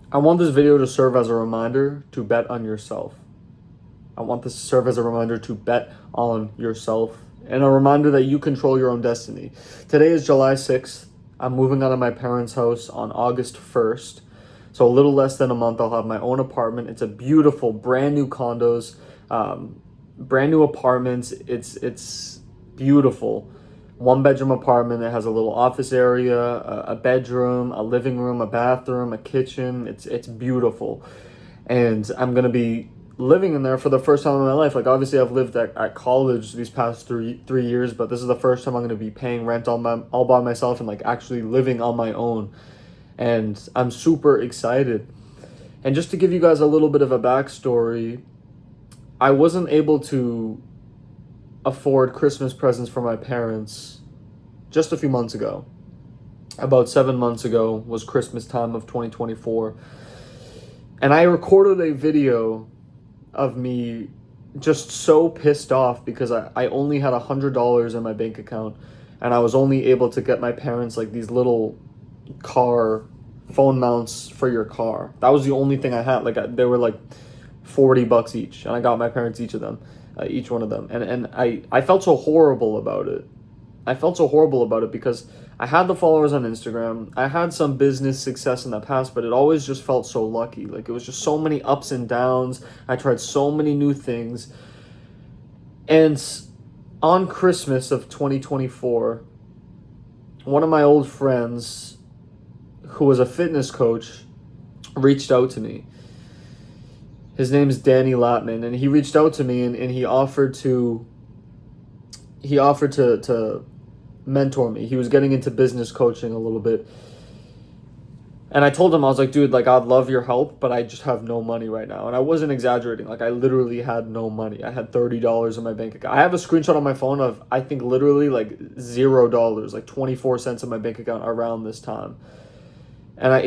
I want this video to serve as a reminder to bet on yourself. I want this to serve as a reminder to bet on yourself and a reminder that you control your own destiny. Today is July 6th. I'm moving out of my parents' house on August 1st. So a little less than a month, I'll have my own apartment. It's a beautiful, brand new condos, brand new apartments. It's beautiful. One bedroom apartment that has a little office area, a bedroom, a living room, a bathroom, a kitchen. It's beautiful. And I'm gonna be living in there for the first time in my life. Like obviously I've lived at college these past three years, but this is the first time I'm gonna be paying rent all by myself and like actually living on my own. And I'm super excited. And just to give you guys a little bit of a backstory, I wasn't able to afford Christmas presents for my parents just a few months ago. About 7 months ago was Christmas time of 2024. And I recorded a video of me just so pissed off because I only had $100 in my bank account and I was only able to get my parents like these little car phone mounts for your car. That was the only thing I had. They were like $40 each, and I got my parents each of them, each one of them, and I felt so horrible about it. I felt so horrible about it because I had the followers on Instagram. I had some business success in the past, but it always just felt so lucky. Like it was just so many ups and downs. I tried so many new things. And on Christmas of 2024, one of my old friends who was a fitness coach reached out to me. His name's Danny Latman, and he reached out to me and he offered to mentor me. He was getting into business coaching a little bit. And I told him, I was like, dude, like I'd love your help, but I just have no money right now. And I wasn't exaggerating. Like I literally had no money. I had $30 in my bank account. I have a screenshot on my phone of I think literally like $0, like 24 cents in my bank account around this time. And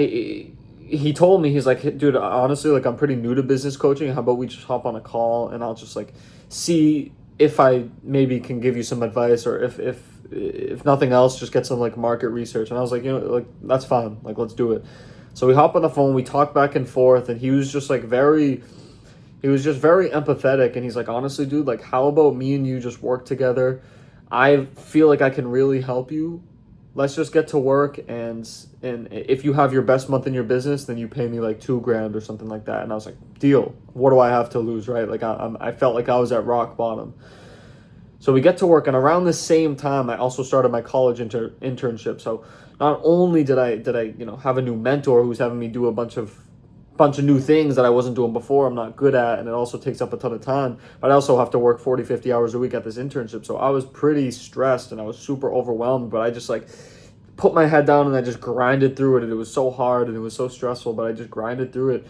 he told me, he's like, dude, honestly, like I'm pretty new to business coaching. How about we just hop on a call and I'll just like see if I maybe can give you some advice, or if nothing else, just get some like market research. And I was like, like that's fine. Like let's do it. So we hop on the phone, we talk back and forth, and he was just very empathetic. And he's like, honestly, dude, like how about me and you just work together? I feel like I can really help you. Let's just get to work, and if you have your best month in your business, then you pay me like $2,000 or something like that. And I was like, deal. What do I have to lose, right? Like I felt like I was at rock bottom. So we get to work, and around the same time, I also started my college internship. So not only did I have a new mentor who's having me do a bunch of new things that I wasn't doing before, I'm not good at, and it also takes up a ton of time, but I also have to work 40, 50 hours a week at this internship. So I was pretty stressed and I was super overwhelmed, but I just like put my head down and I just grinded through it. And it was so hard and it was so stressful, but I just grinded through it.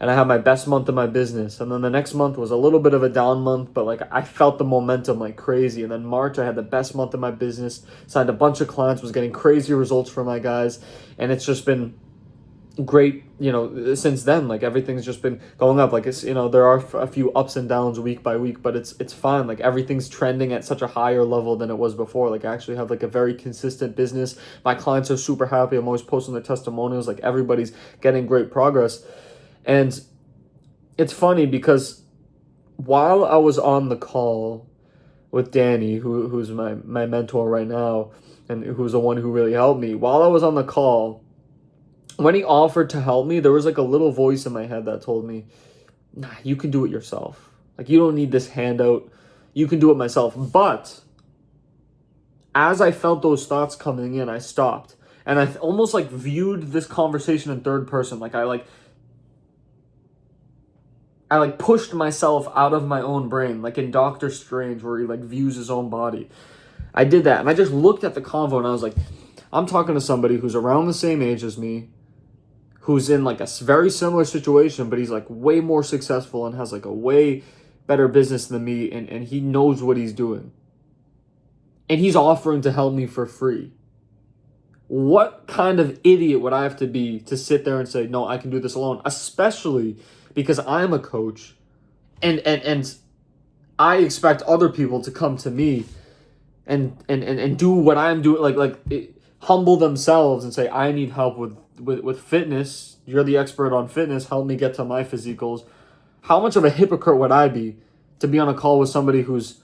And I had my best month in my business. And then the next month was a little bit of a down month, but like I felt the momentum like crazy. And then March, I had the best month in my business, signed a bunch of clients, was getting crazy results for my guys. And it's just been great, since then. Like everything's just been going up. Like it's, there are a few ups and downs week by week, but it's fine. Like everything's trending at such a higher level than it was before. Like I actually have like a very consistent business. My clients are super happy. I'm always posting their testimonials. Like everybody's getting great progress. And it's funny because while I was on the call with Danny, who's my mentor right now, and who's the one who really helped me, while I was on the call, when he offered to help me, there was like a little voice in my head that told me, nah, you can do it yourself. Like you don't need this handout. You can do it myself. But as I felt those thoughts coming in, I stopped. And I almost like viewed this conversation in third person. Like I pushed myself out of my own brain, like in Doctor Strange where he like views his own body. I did that. And I just looked at the convo and I was like, I'm talking to somebody who's around the same age as me, who's in like a very similar situation, but he's like way more successful and has like a way better business than me, and he knows what he's doing. And he's offering to help me for free. What kind of idiot would I have to be to sit there and say, no, I can do this alone? Especially because I'm a coach and I expect other people to come to me and do what I'm doing, humble themselves and say, I need help with with fitness, you're the expert on fitness, help me get to my physique goals. How much of a hypocrite would I be to be on a call with somebody who's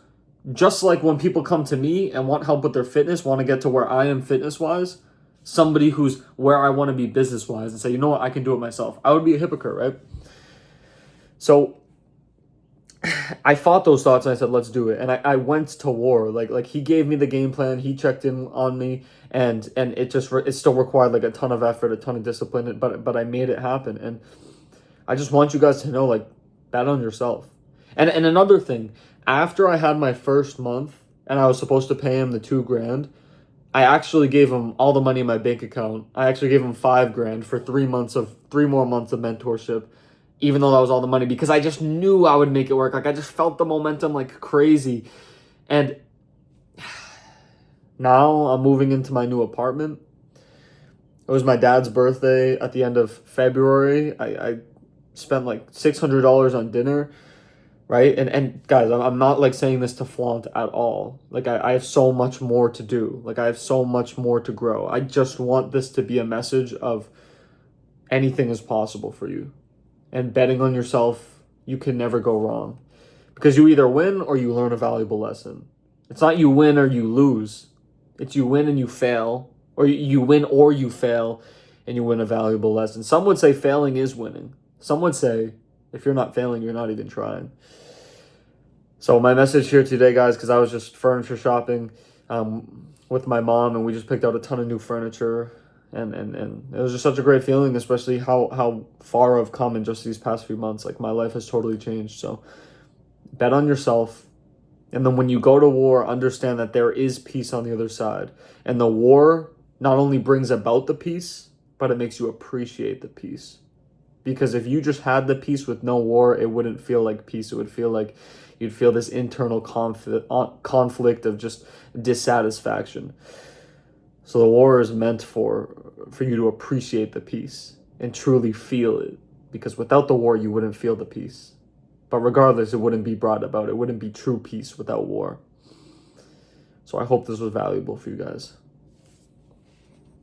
just like when people come to me and want help with their fitness, want to get to where I am fitness wise, somebody who's where I want to be business wise, and say, you know what, I can do it myself. I would be a hypocrite, right? So I fought those thoughts and I said, let's do it. And I went to war. Like he gave me the game plan. He checked in on me, and it still required like a ton of effort, a ton of discipline, but I made it happen. And I just want you guys to know, like, bet on yourself. And another thing, after I had my first month and I was supposed to pay him the $2,000, I actually gave him all the money in my bank account. I actually gave him $5,000 for 3 more months of mentorship, even though that was all the money, because I just knew I would make it work. Like, I just felt the momentum like crazy. And now I'm moving into my new apartment. It was my dad's birthday at the end of February. I spent like $600 on dinner, right? And guys, I'm not like saying this to flaunt at all. Like, I have so much more to do. Like, I have so much more to grow. I just want this to be a message of anything is possible for you. And betting on yourself, you can never go wrong. Because you either win or you learn a valuable lesson. It's not you win or you lose. It's you win and you fail. Or you win or you fail and you win a valuable lesson. Some would say failing is winning. Some would say if you're not failing, you're not even trying. So my message here today, guys, because I was just furniture shopping with my mom, and we just picked out a ton of new furniture. And it was just such a great feeling, especially how far I've come in just these past few months. Like, my life has totally changed. So bet on yourself. And then when you go to war, understand that there is peace on the other side. And the war not only brings about the peace, but it makes you appreciate the peace. Because if you just had the peace with no war, it wouldn't feel like peace. It would feel like you'd feel this internal conflict of just dissatisfaction. So the war is meant for you to appreciate the peace and truly feel it. Because without the war, you wouldn't feel the peace. But regardless, it wouldn't be brought about. It wouldn't be true peace without war. So I hope this was valuable for you guys.